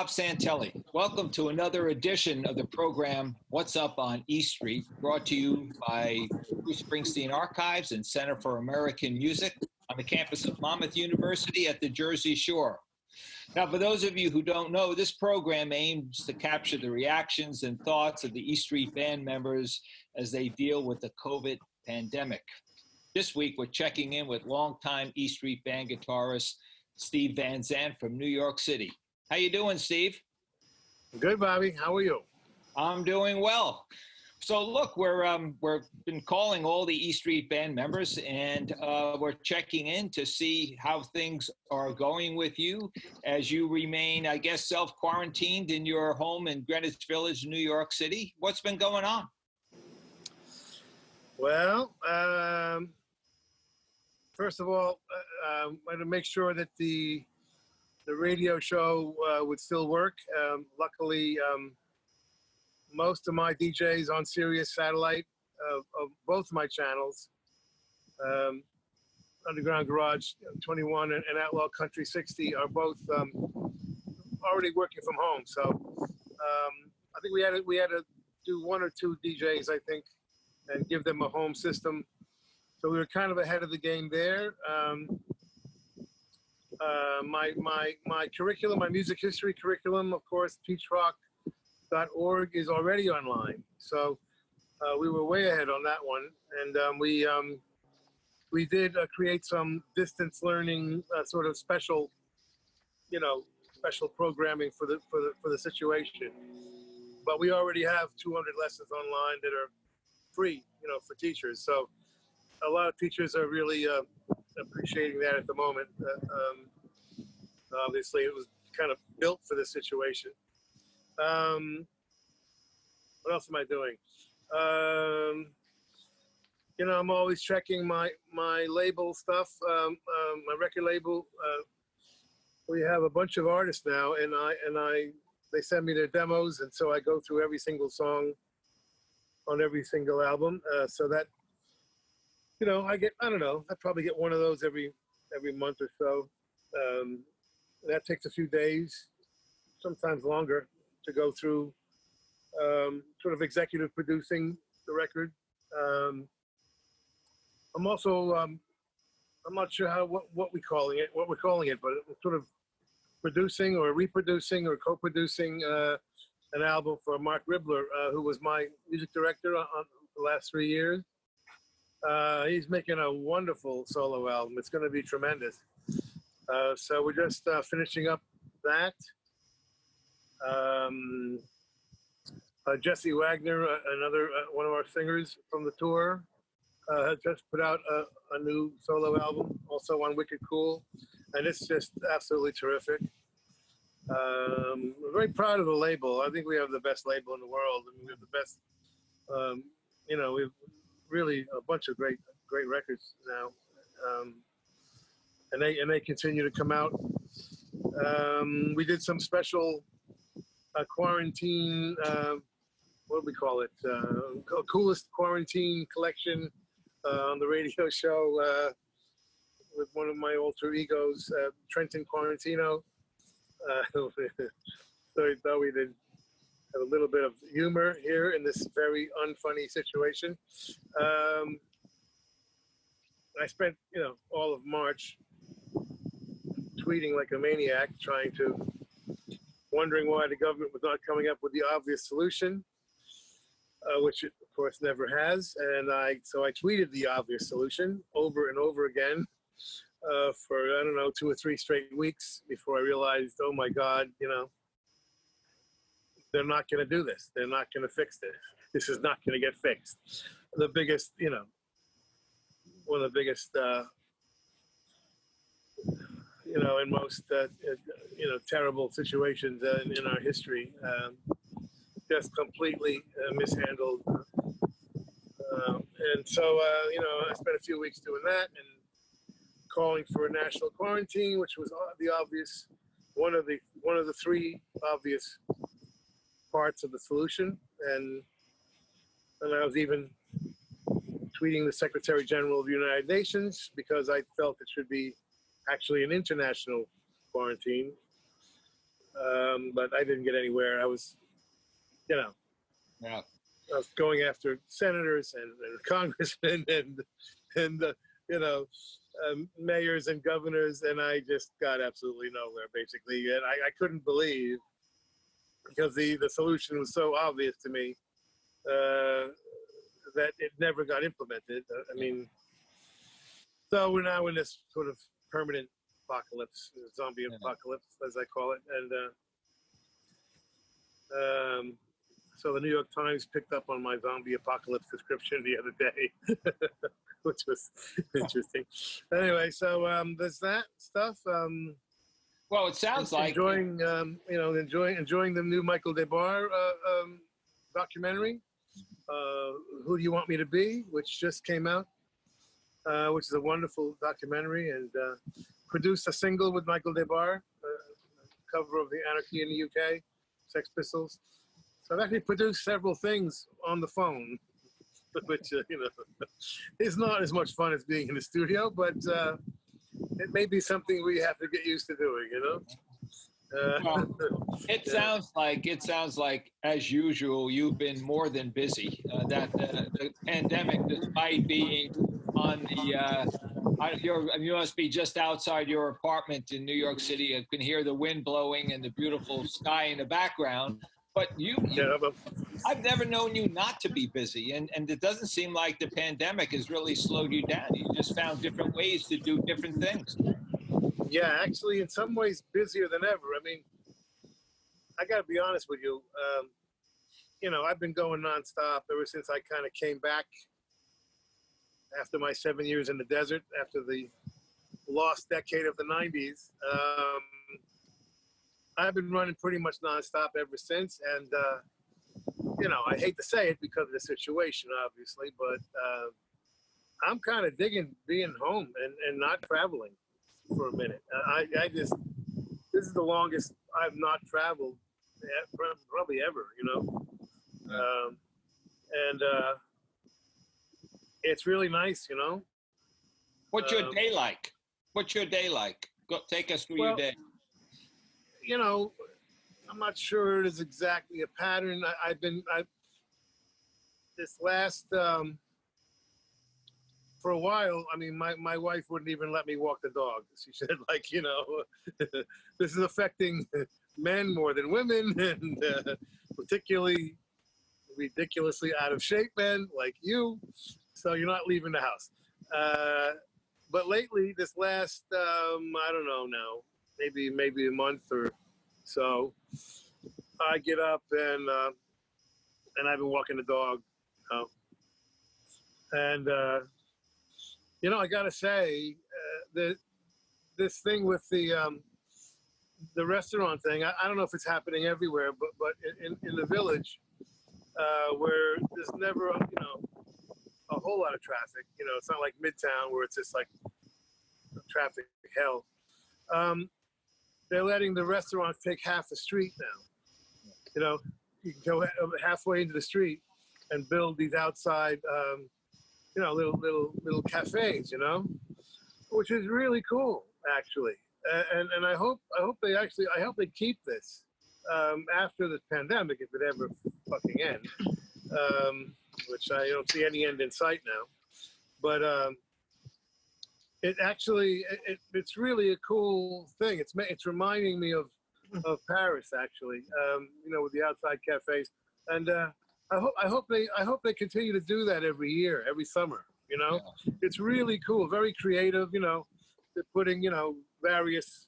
Bob Santelli. Welcome to another edition of the program, What's Up on E Street, brought to you by Bruce Springsteen Archives and Center for American Music on the campus of Monmouth University at the Jersey Shore. Now, for those of you who don't know, this program aims to capture the reactions and thoughts of the E Street band members as they deal with the COVID pandemic. This week, we're checking in with longtime E Street band guitarist Steve Van Zandt from New York City. How you doing, Steve? Good, Bobby. How are you? I'm doing well. So look, we've been calling all the E Street band members, and we're checking in to see how things are going with you as you remain, I guess, self-quarantined in your home in Greenwich Village, New York City. What's been going on? Well, first of all, I want to make sure that the radio show would still work. Luckily, most of my DJs on Sirius Satellite of both my channels, Underground Garage 21 and Outlaw Country 60, are both already working from home. So I think we had to do one or two DJs, I think, and give them a home system. So we were kind of ahead of the game there. My curriculum, my music history curriculum, of course, teachrock.org is already online. So we were way ahead on that one. And we did create some distance learning sort of special programming for the situation. But we already have 200 lessons online that are free, for teachers. So a lot of teachers are really appreciating that at the moment. Obviously, it was kind of built for this situation. What else am I doing? I'm always checking my label stuff, my record label. We have a bunch of artists now, and they send me their demos, and so I go through every single song on every single album. So that, I probably get one of those every month or so. That takes a few days, sometimes longer, to go through sort of executive producing the record. I'm also, I'm not sure what we're calling it, but I'm sort of producing or reproducing or co-producing an album for Mark Ribler, who was my music director on the last 3 years. He's making a wonderful solo album. It's going to be tremendous. So we're just finishing up that. Jesse Wagner, another one of our singers from the tour, has just put out a new solo album, also on Wicked Cool, and it's just absolutely terrific. We're very proud of the label. I think we have the best label in the world. I mean, we have the best, we've really a bunch of great records now. And they continue to come out. We did some special quarantine, what do we call it? Coolest quarantine collection on the radio show with one of my alter egos, Trenton Quarantino. So we thought we did have a little bit of humor here in this very unfunny situation. I spent, all of March tweeting like a maniac, wondering why the government was not coming up with the obvious solution, which it, of course, never has. And so I tweeted the obvious solution over and over again for, 2 or 3 straight weeks before I realized, oh my God, they're not going to do this. They're not going to fix this. This is not going to get fixed. The biggest, one of the biggest, in most, terrible situations in our history, just completely mishandled. And so, I spent a few weeks doing that and calling for a national quarantine, which was the obvious, one of the 3 obvious parts of the solution. And I was even tweeting the Secretary General of the United Nations because I felt it should be actually an international quarantine. but I didn't get anywhere. I was, you know, Yeah. I was going after senators and congressmen and you know, mayors and governors, and I just got absolutely nowhere, basically. And I couldn't believe, because the solution was so obvious to me, that it never got implemented. I mean, so we're now in this sort of permanent apocalypse, zombie apocalypse, as I call it. And so the New York Times picked up on my zombie apocalypse description the other day, which was interesting. Anyway, so there's that stuff. Well, it sounds like enjoying, enjoying the new Michael DeBar documentary, Who Do You Want Me to Be, which just came out, which is a wonderful documentary, and produced a single with Michael DeBar, cover of the Anarchy in the UK, Sex Pistols. So I've actually produced several things on the phone, which, is not as much fun as being in the studio, but it may be something we have to get used to doing, well, it sounds like, as usual, you've been more than busy. That the pandemic, despite being on the, you must be just outside your apartment in New York City. You can hear the wind blowing and the beautiful sky in the background. But I've never known you not to be busy, and it doesn't seem like the pandemic has really slowed you down. You just found different ways to do different things. Yeah, actually, in some ways, busier than ever. I mean, I got to be honest with you. I've been going nonstop ever since I kind of came back after my 7 years in the desert, after the lost decade of the 90s. I've been running pretty much nonstop ever since. And, I hate to say it because of the situation, obviously, but I'm kind of digging being home and not traveling for a minute. This is the longest I've not traveled probably ever, and it's really nice, What's your day like? What's your day like? Take us through your day. I'm not sure it is exactly a pattern. This last, for a while, I mean, my wife wouldn't even let me walk the dog. She said, this is affecting men more than women, and particularly ridiculously out of shape men like you. So you're not leaving the house. But lately, this last, I don't know now, maybe a month or so, I get up and I've been walking the dog. And I gotta say, this thing with the restaurant thing, I don't know if it's happening everywhere, but in the village, where there's never a whole lot of traffic, it's not like Midtown where it's just like traffic hell. They're letting the restaurants take half the street now. You can go halfway into the street and build these outside, little cafes, which is really cool, actually. And I hope they keep this after this pandemic, if it ever fucking ends, which I don't see any end in sight now. But it's really a cool thing. It's reminding me of Paris, actually, with the outside cafes. And I hope they continue to do that every year, every summer. Yeah. It's really cool, very creative. They're putting various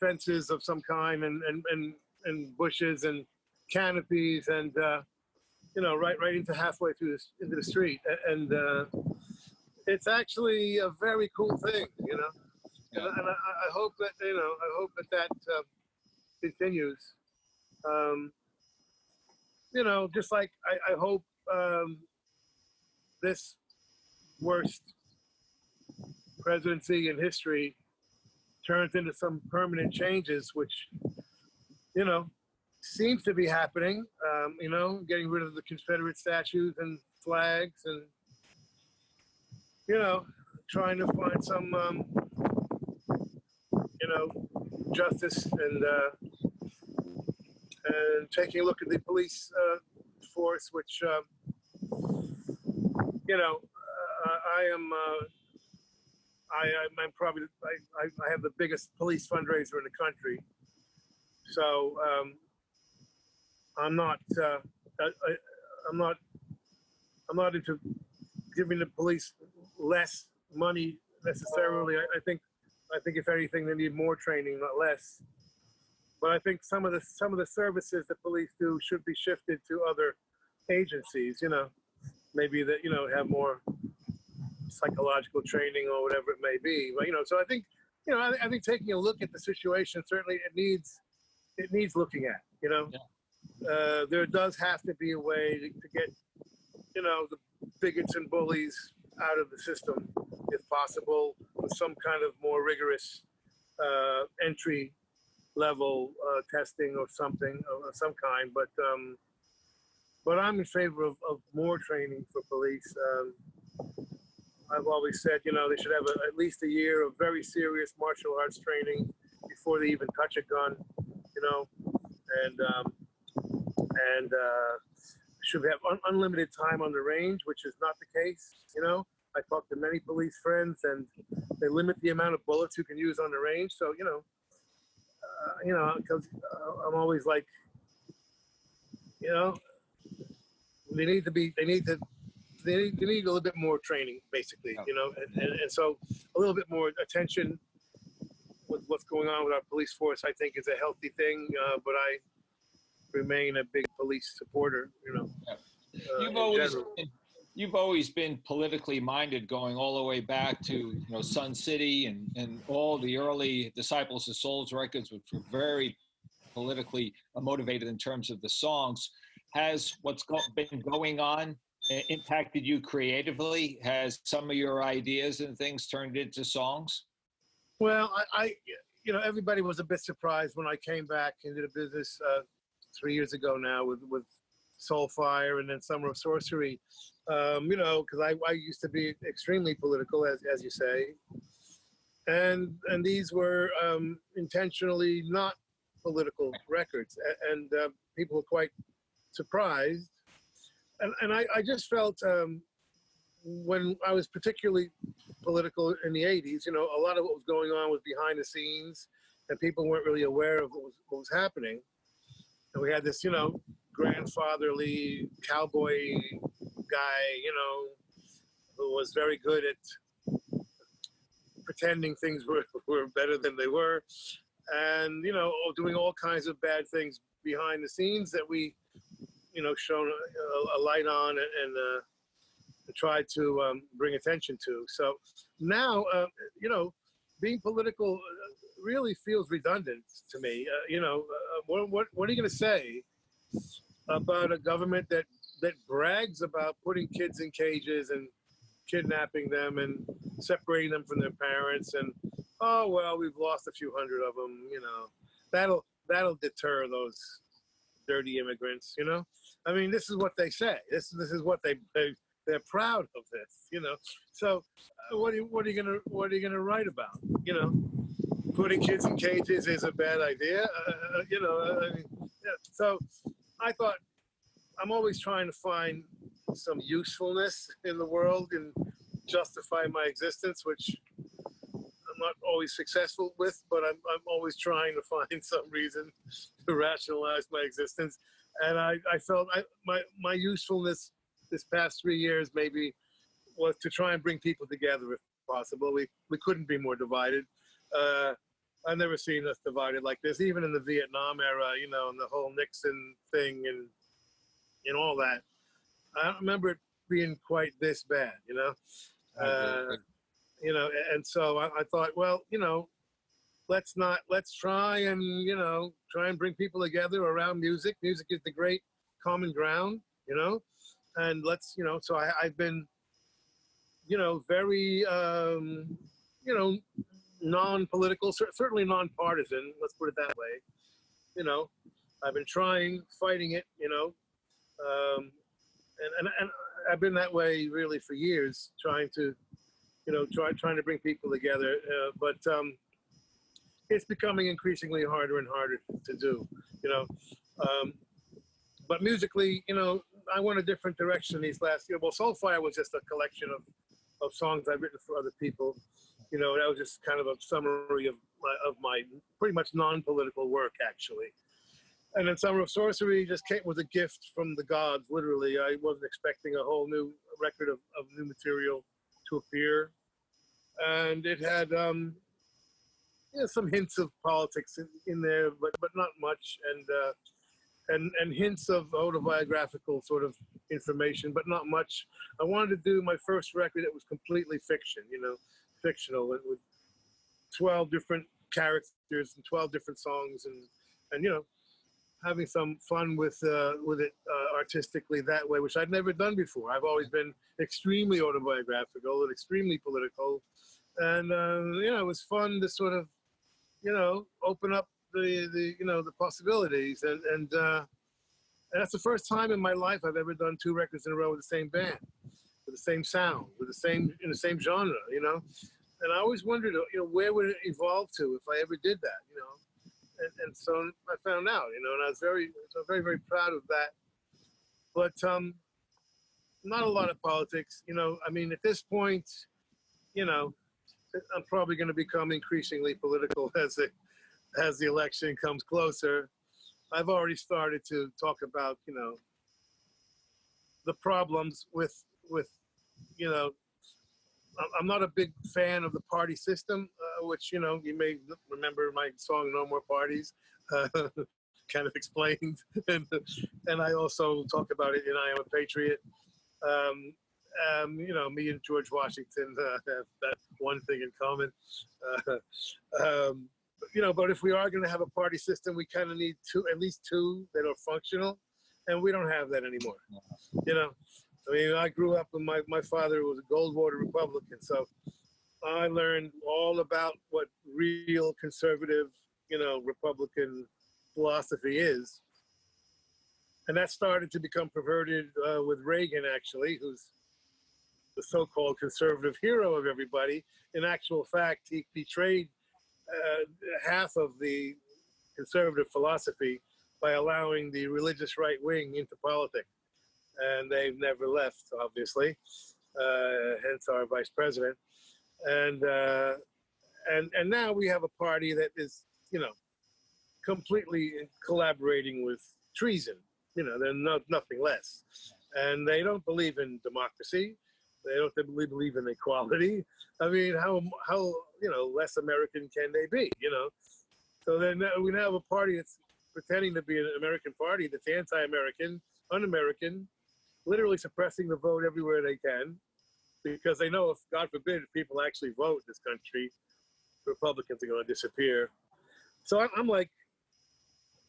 fences of some kind and bushes and canopies and right into halfway through into the street, and it's actually a very cool thing. Yeah. And I hope that that continues. Just like I hope this worst presidency in history turns into some permanent changes, which seems to be happening. Getting rid of the Confederate statues and flags, and trying to find some justice and taking a look at the police force, which you know, I'm probably I have the biggest police fundraiser in the country, so I'm not into giving the police less money necessarily. I think if anything, they need more training, not less. But I think some of the services that police do should be shifted to other agencies. You know, maybe that have more psychological training or whatever it may be. But so I think I think taking a look at the situation, certainly it needs looking at. Yeah. There does have to be a way to get the bigots and bullies out of the system, if possible, with some kind of more rigorous entry level testing or something of some kind. But I'm in favor of more training for police. I've always said, they should have at least a year of very serious martial arts training before they even touch a gun, and should have unlimited time on the range, which is not the case. I talked to many police friends, and they limit the amount of bullets you can use on the range. So, because I'm always like, they need a little bit more training, basically, and so a little bit more attention with what's going on with our police force, I think, is a healthy thing. But I remain a big police supporter, You've always been politically minded, going all the way back to Sun City and all the early Disciples of Souls records, which were very politically motivated in terms of the songs. Has what's been going on impacted you creatively? Has some of your ideas and things turned into songs? Well, I everybody was a bit surprised when I came back into the business 3 years ago now with Soulfire and then Summer of Sorcery, because I used to be extremely political, as you say, and these were intentionally not political records, and people were quite surprised, and I just felt when I was particularly political in the 80s, a lot of what was going on was behind the scenes, and people weren't really aware of what was happening. And we had this, grandfatherly cowboy guy, who was very good at pretending things were better than they were, and doing all kinds of bad things behind the scenes that we, shone a light on and tried to bring attention to. So now, being political really feels redundant to me. What are you going to say about a government that brags about putting kids in cages and kidnapping them and separating them from their parents, and oh well, we've lost a few hundred of them. That'll deter those dirty immigrants. I mean, this is what they say. This is what they're proud of this. So what are you gonna write about? Putting kids in cages is a bad idea. I mean, yeah. So I thought, I'm always trying to find some usefulness in the world and justify my existence, which I'm not always successful with, but I'm always trying to find some reason to rationalize my existence. And I felt my usefulness this past 3 years maybe was to try and bring people together if possible. We couldn't be more divided. I've never seen us divided like this, even in the Vietnam era, and the whole Nixon thing and all that. I don't remember it being quite this bad, and so I thought, well, let's try and bring people together around music. Music is the great common ground, and let's, so I've been, very, non-political, certainly non-partisan, let's put it that way. I've been fighting it, and I've been that way really for years, trying to bring people together. But it's becoming increasingly harder and harder to do, you know. But musically, you know, I went a different direction these last year. Well, Soulfire was just a collection of songs I've written for other people. You know, that was just kind of a summary of my pretty much non-political work, actually. And then Summer of Sorcery just was a gift from the gods, literally. I wasn't expecting a whole new record of new material to appear. And it had some hints of politics in there, but not much. And hints of autobiographical sort of information, but not much. I wanted to do my first record that was completely fiction, you know, fictional, with 12 different characters and 12 different songs, and you know, having some fun with it artistically that way, which I'd never done before. I've always been extremely autobiographical and extremely political, and you know, it was fun to sort of, you know, open up the you know, the possibilities, and that's the first time in my life I've ever done 2 records in a row with the same band, with the same sound, with the same, in the same genre, you know. And I always wondered, you know, where would it evolve to if I ever did that, you know. And so I found out, you know, and I was very, very proud of that. But not a lot of politics, you know. I mean, at this point, you know, I'm probably going to become increasingly political as the election comes closer. I've already started to talk about, you know, the problems with, you know, I'm not a big fan of the party system, which, you know, you may remember my song "No More Parties," kind of explained, and I also talk about it in "I Am a Patriot." You know, me and George Washington have that one thing in common. You know, but if we are going to have a party system, we kind of need at least two that are functional, and we don't have that anymore. You know, I mean, I grew up and my father was a Goldwater Republican, so I learned all about what real conservative, you know, Republican philosophy is. And that started to become perverted with Reagan, actually, who's the so-called conservative hero of everybody. In actual fact, he betrayed half of the conservative philosophy by allowing the religious right wing into politics. And they've never left, obviously, hence our vice president. And now we have a party that is, you know, completely collaborating with treason. You know, they're nothing less. And they don't believe in democracy. They don't believe in equality. I mean, how you know, less American can they be, you know? So then we now have a party that's pretending to be an American party that's anti-American, un-American, literally suppressing the vote everywhere they can, because they know if, God forbid, if people actually vote in this country, Republicans are going to disappear. So I'm like,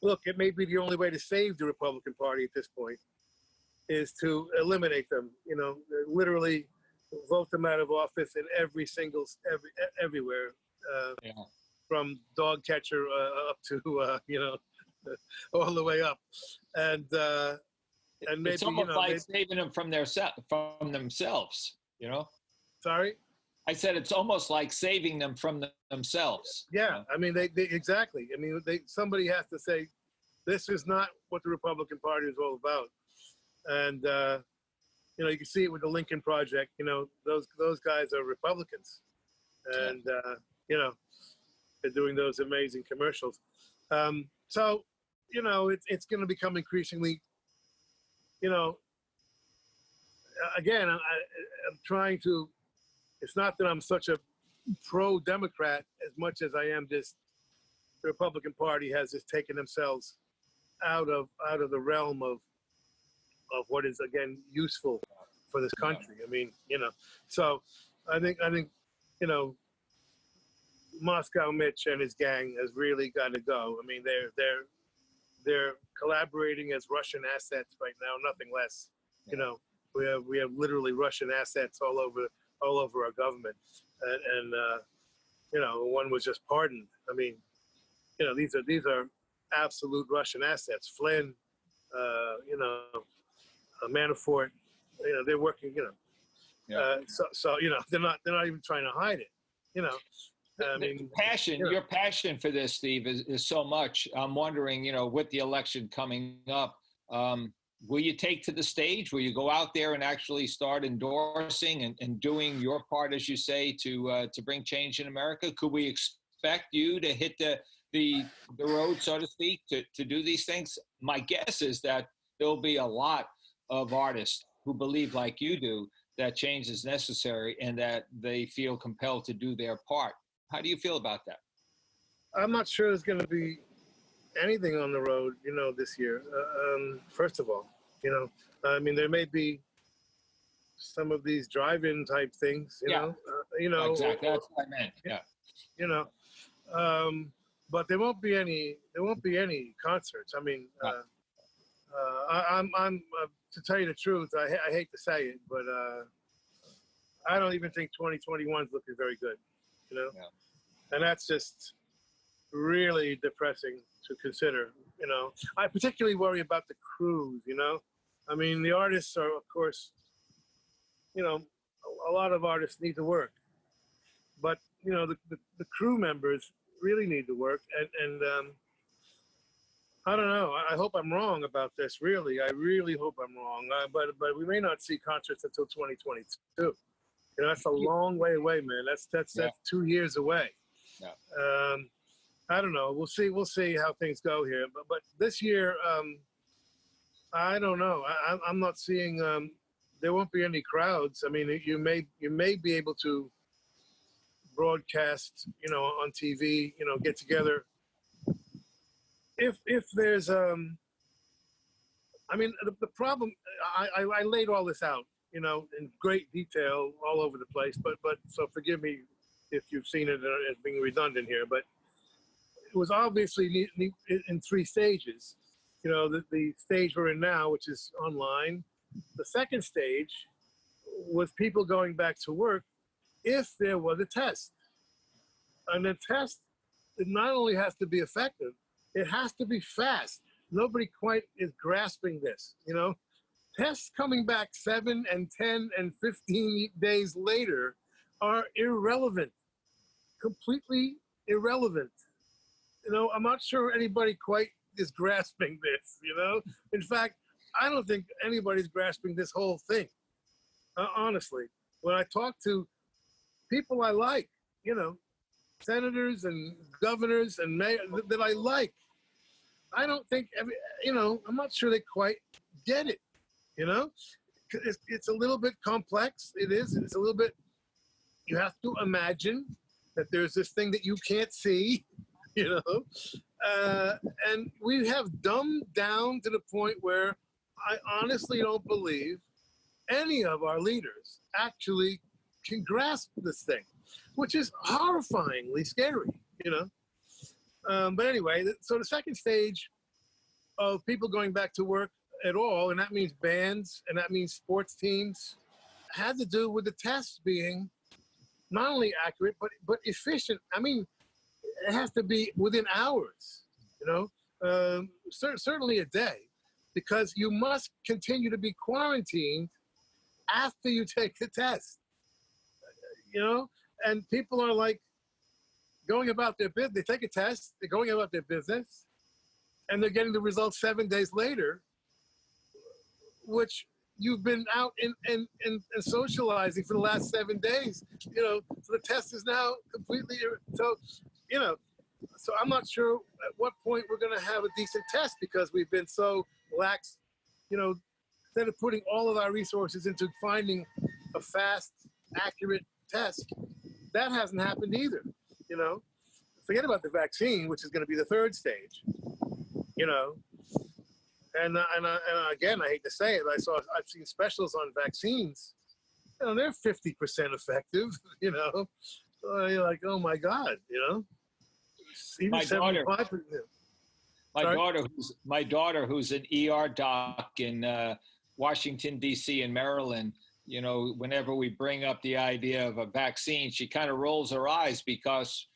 look, it may be the only way to save the Republican Party at this point is to eliminate them, you know, literally vote them out of office in everywhere, yeah. From dog catcher up to, you know, all the way up. And maybe, it's almost, you know, like saving them from themselves, you know? Sorry? I said it's almost like saving them from themselves. Yeah, you know? I mean, they exactly. I mean, somebody has to say, this is not what the Republican Party is all about. And, you know, you can see it with the Lincoln Project. You know, those guys are Republicans. And, you know, they're doing those amazing commercials. So, you know, it's going to become increasingly, you know, again, I'm trying to, it's not that I'm such a pro-Democrat as much as I am just, the Republican Party has just taken themselves out of the realm of what is, again, useful for this country. I mean, you know, so I think, you know, Moscow Mitch and his gang has really got to go. I mean, they're collaborating as Russian assets right now, nothing less. You know, we have literally Russian assets all over our government, and you know, one was just pardoned. I mean, you know, these are absolute Russian assets. Flynn, you know, Manafort, you know, they're working. You know, so you know, they're not even trying to hide it. You know, I mean, passion, your passion for this, Steve, is so much. I'm wondering, with the election coming up, will you take to the stage? Will you go out there and actually start endorsing and doing your part, as you say, to bring change in America? Could we expect you to hit the road, so to speak, to do these things? My guess is that there'll be a lot of artists who believe, like you do, that change is necessary and that they feel compelled to do their part. How do you feel about that? I'm not sure there's going to be anything on the road, this year. First of all, I mean, there may be some of these drive-in type things, you know, exactly. That's what I meant. Yeah. But there won't be any concerts. I mean, I'm to tell you the truth, I hate to say it, but I don't even think 2021 is looking very good, Yeah. And that's just really depressing to consider, I particularly worry about the crews, I mean, the artists are, of course, a lot of artists need to work, but, the crew members really need to work. And I don't know. I hope I'm wrong about this, really. I really hope I'm wrong. But we may not see concerts until 2022. That's a long way away, man. That's 2 years away. Yeah. I don't know. We'll see how things go here. But this year, I don't know. I'm not seeing. There won't be any crowds. I mean, you may be able to broadcast, on TV, get together. If there's I mean, the problem, I laid all this out, in great detail all over the place. But so forgive me if you've seen it as being redundant here. But it was obviously in 3 stages. The stage we're in now, which is online. The second stage was people going back to work if there was a test. And the test, it not only has to be effective, it has to be fast. Nobody quite is grasping this, Tests coming back 7 and 10 and 15 days later are irrelevant, completely irrelevant. I'm not sure anybody quite is grasping this, In fact, I don't think anybody's grasping this whole thing, honestly. When I talk to people I like, senators and governors and mayors that I like, I don't think I'm not sure they quite get it, It's a little bit complex. It is. It's a little bit, you have to imagine that there's this thing that you can't see, and we have dumbed down to the point where I honestly don't believe any of our leaders actually can grasp this thing, which is horrifyingly scary, But anyway, so the second stage of people going back to work at all, and that means bands and that means sports teams, had to do with the tests being not only accurate, but efficient. I mean, it has to be within hours, certainly a day, because you must continue to be quarantined after you take the test, and people are like going about their business. They take a test, they're going about their business, and they're getting the results 7 days later, which you've been out and socializing for the last 7 days, so the test is now completely, so I'm not sure at what point we're going to have a decent test, because we've been so lax, instead of putting all of our resources into finding a fast, accurate test. That hasn't happened either, Forget about the vaccine, which is going to be the third stage, And again, I hate to say it, I've seen specials on vaccines. They're 50% effective. So you're like, oh my God, Even My daughter, 75%. my daughter, who's an ER doc in Washington D.C. and Maryland. Whenever we bring up the idea of a vaccine, she kind of rolls her eyes because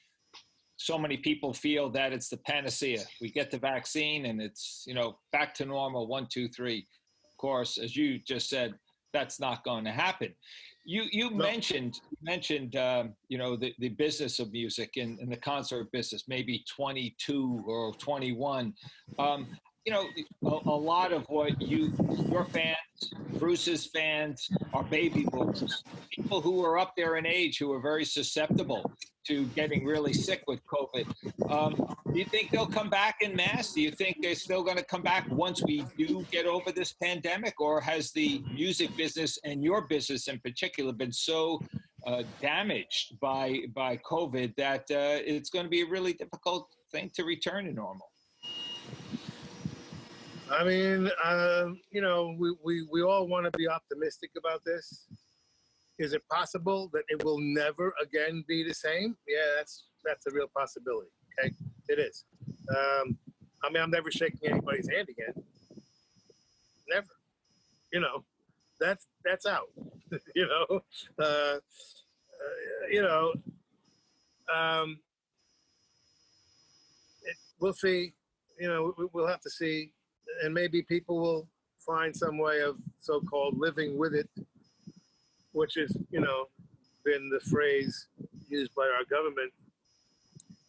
so many people feel that it's the panacea. We get the vaccine and it's, back to normal, 1, 2, 3. Of course, as you just said, that's not going to happen. You No. mentioned you know, the business of music and the concert business, maybe 22 or 21. You know, a lot of what your fans, Bruce's fans, are baby boomers, people who are up there in age who are very susceptible to getting really sick with COVID. Do you think they'll come back in mass? Do you think they're still going to come back once we do get over this pandemic? Or has the music business, and your business in particular, been so damaged by COVID that it's going to be a really difficult thing to return to normal? I mean, you know, we all want to be optimistic about this. Is it possible that it will never again be the same? Yeah, that's a real possibility. Okay, it is. I mean, I'm never shaking anybody's hand again. Never. You know, that's out. You know, you know. We'll see. You know, we'll have to see, and maybe people will find some way of so-called living with it, which is, you know, been the phrase used by our government,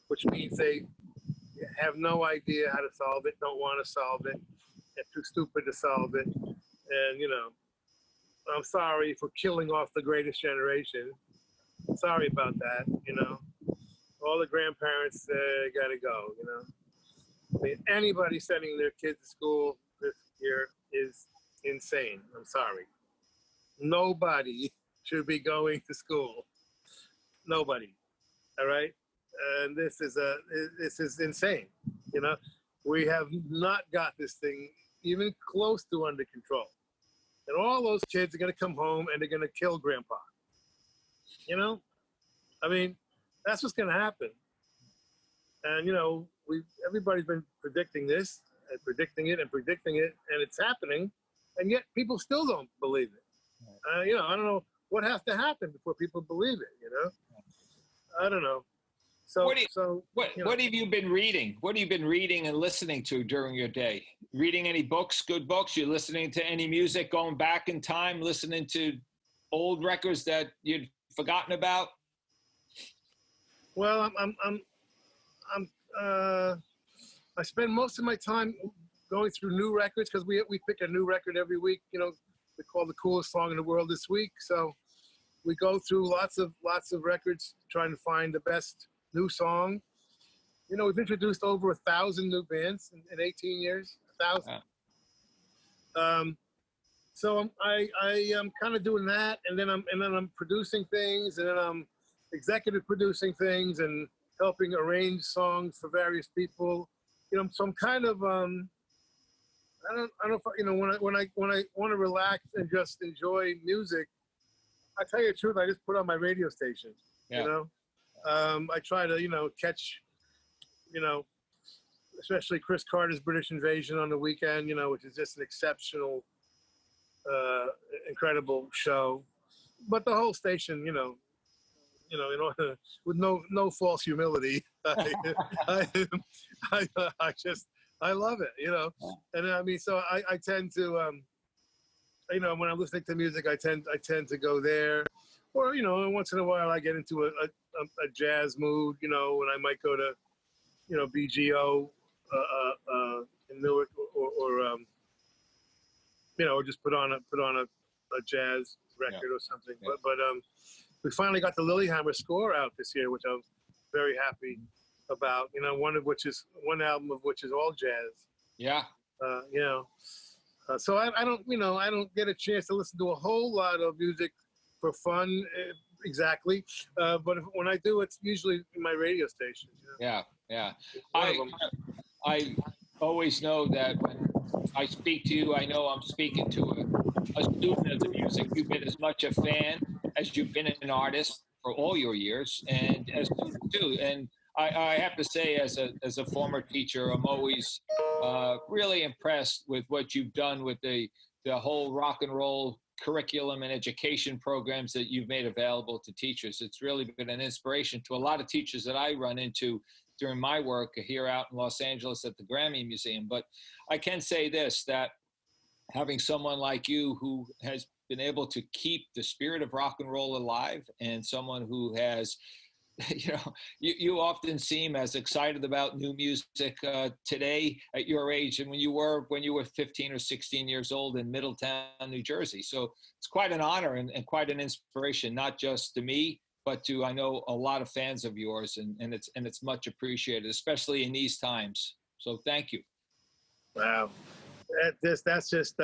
which means they have no idea how to solve it, don't want to solve it, they're too stupid to solve it. And, you know, I'm sorry for killing off the greatest generation. Sorry about that, you know. All the grandparents got to go, you know. I mean, anybody sending their kids to school this year is insane. I'm sorry. Nobody should be going to school. Nobody. All right. And this is insane. You know, we have not got this thing even close to under control. And all those kids are going to come home and they're going to kill grandpa. You know, I mean, that's what's going to happen. And, you know, everybody's been predicting this and predicting it, and it's happening. And yet people still don't believe it. You know, I don't know what has to happen before people believe it, you know? I don't know. So, what have you been reading? What have you been reading and listening to during your day? Reading any books, good books? You listening to any music, going back in time, listening to old records that you'd forgotten about? Well, I spend most of my time going through new records because we pick a new record every week. You know, we call the coolest song in the world this week. So we go through lots of records trying to find the best new song. You know, we've introduced over 1,000 new bands in 18 years. 1,000. Wow. So I am kind of doing that, and then I'm producing things, and then I'm executive producing things and helping arrange songs for various people. You know, so I'm kind of I don't know if, you know, when I want to relax and just enjoy music, I tell you the truth, I just put on my radio station. Yeah. You know, I try to, you know, catch, you know, especially Chris Carter's British Invasion on the weekend, you know, which is just an exceptional, incredible show. But the whole station, you know, with no false humility, I love it, you know. And I mean, so I tend to, you know, when I'm listening to music, I tend to go there, or, you know, once in a while I get into a jazz mood, you know, and I might go to, you know, BGO in Newark, or you know, or just put on a jazz record or something. Yeah. But we finally got the Lilyhammer score out this year, which I'm very happy about. You know, one album of which is all jazz. Yeah. You know, so I don't get a chance to listen to a whole lot of music for fun, exactly. But when I do, it's usually in my radio station. You know? Yeah. I always know that when I speak to you, I know I'm speaking to a student of the music. You've been as much a fan as you've been an artist for all your years, and as student too. And I have to say, as a former teacher, I'm always really impressed with what you've done with the whole rock and roll curriculum and education programs that you've made available to teachers. It's really been an inspiration to a lot of teachers that I run into during my work here out in Los Angeles at the Grammy Museum. But I can say this, that having someone like you who has been able to keep the spirit of rock and roll alive, and someone who has, you often seem as excited about new music today at your age and when you were 15 or 16 years old in Middletown, New Jersey. So it's quite an honor and quite an inspiration, not just to me, but to, I know, a lot of fans of yours, and it's much appreciated, especially in these times. So thank you. Wow. That's just,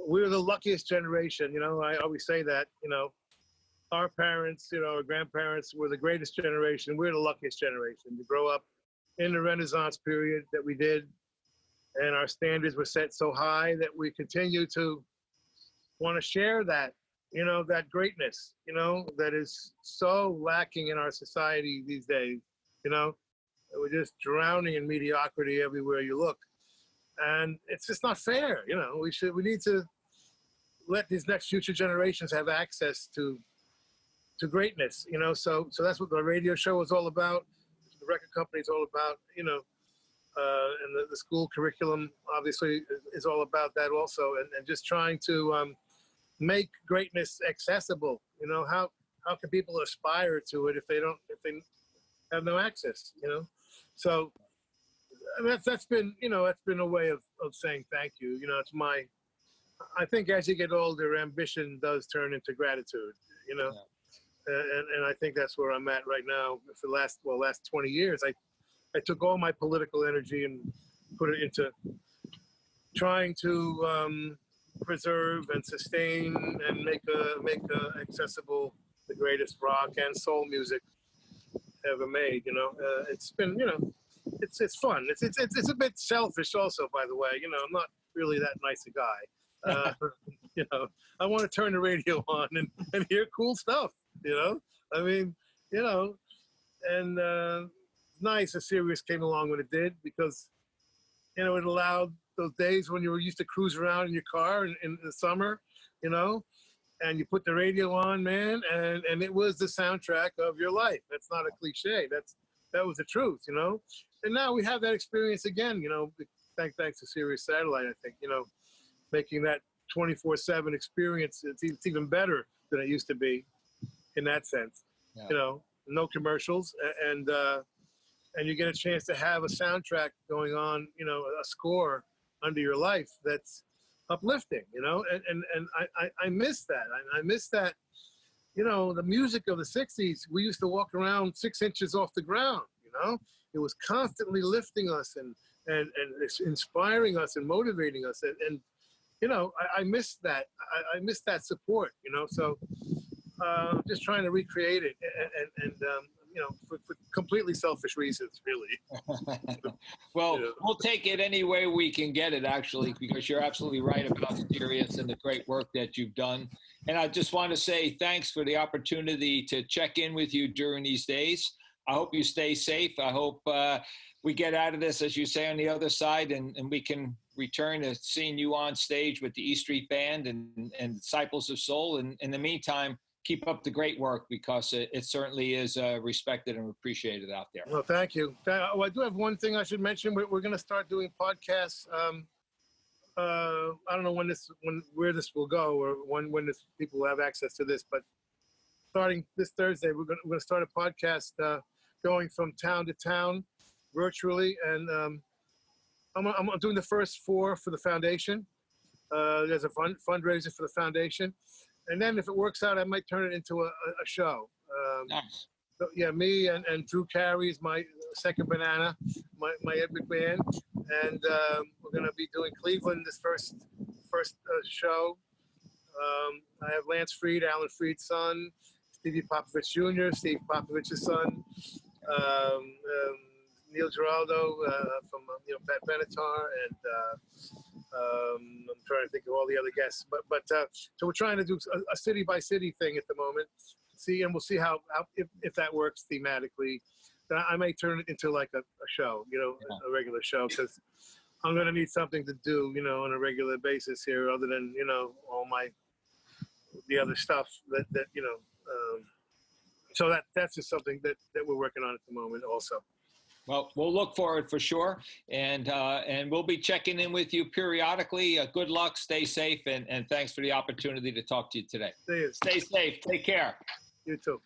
we're the luckiest generation. I always say that, our parents, our grandparents were the greatest generation. We're the luckiest generation to grow up in the Renaissance period that we did. And our standards were set so high that we continue to want to share that, that greatness, that is so lacking in our society these days. We're just drowning in mediocrity everywhere you look. And it's just not fair. We need to let these next future generations have access to greatness, so that's what the radio show is all about. The record company is all about, and the school curriculum obviously is all about that also, and just trying to make greatness accessible. How can people aspire to it if they have no access, So that's been a way of saying thank you. I think as you get older, ambition does turn into gratitude, Yeah. And I think that's where I'm at right now. For the last 20 years, I took all my political energy and put it into trying to preserve and sustain and make accessible the greatest rock and soul music ever made. It's been, it's fun. It's a bit selfish also, by the way. I'm not really that nice a guy. I want to turn the radio on and hear cool stuff. And nice that Sirius came along when it did, because, it allowed those days when you were used to cruise around in your car in the summer, and you put the radio on, man, and it was the soundtrack of your life. That's not a cliche. That was the truth, And now we have that experience again, thanks to Sirius Satellite, I think, making that 24/7 experience. It's even better than it used to be in that sense. Yeah. No commercials, and you get a chance to have a soundtrack going on, a score under your life that's uplifting, and I miss that. I miss that, the music of the 60s. We used to walk around 6 inches off the ground, It was constantly lifting us and inspiring us and motivating us. And I miss that. I miss that support, So just trying to recreate it and for completely selfish reasons, really. Well, we'll take it any way we can get it, actually, because you're absolutely right about Sirius and the great work that you've done. And I just want to say thanks for the opportunity to check in with you during these days. I hope you stay safe. I hope we get out of this, as you say, on the other side, and we can return to seeing you on stage with the E Street Band and Disciples of Soul. And in the meantime, keep up the great work, because it certainly is respected and appreciated out there. Well, thank you. I do have one thing I should mention. We're going to start doing podcasts. I don't know where this will go, or when people will have access to this, but starting this Thursday, we're going to start a podcast going from town to town virtually, and I'm doing the first 4 for the foundation. There's a fundraiser for the foundation. And then if it works out, I might turn it into a show. Nice. So, yeah, me and Drew Carey is my second banana, my Edward band. And we're going to be doing Cleveland this first show. I have Lance Freed, Alan Freed's son, Stevie Popovich Jr., Steve Popovich's son, Neil Giraldo from Pat Benatar, and I'm trying to think of all the other guests. But so we're trying to do a city by city thing at the moment. We'll see how if that works thematically. Then I may turn it into like a show, a regular show, because I'm going to need something to do, on a regular basis here, other than all the other stuff that. So that's just something that we're working on at the moment also. Well, we'll look for it for sure, and we'll be checking in with you periodically. Good luck, stay safe, and thanks for the opportunity to talk to you today. See you. Stay safe. Take care. You too.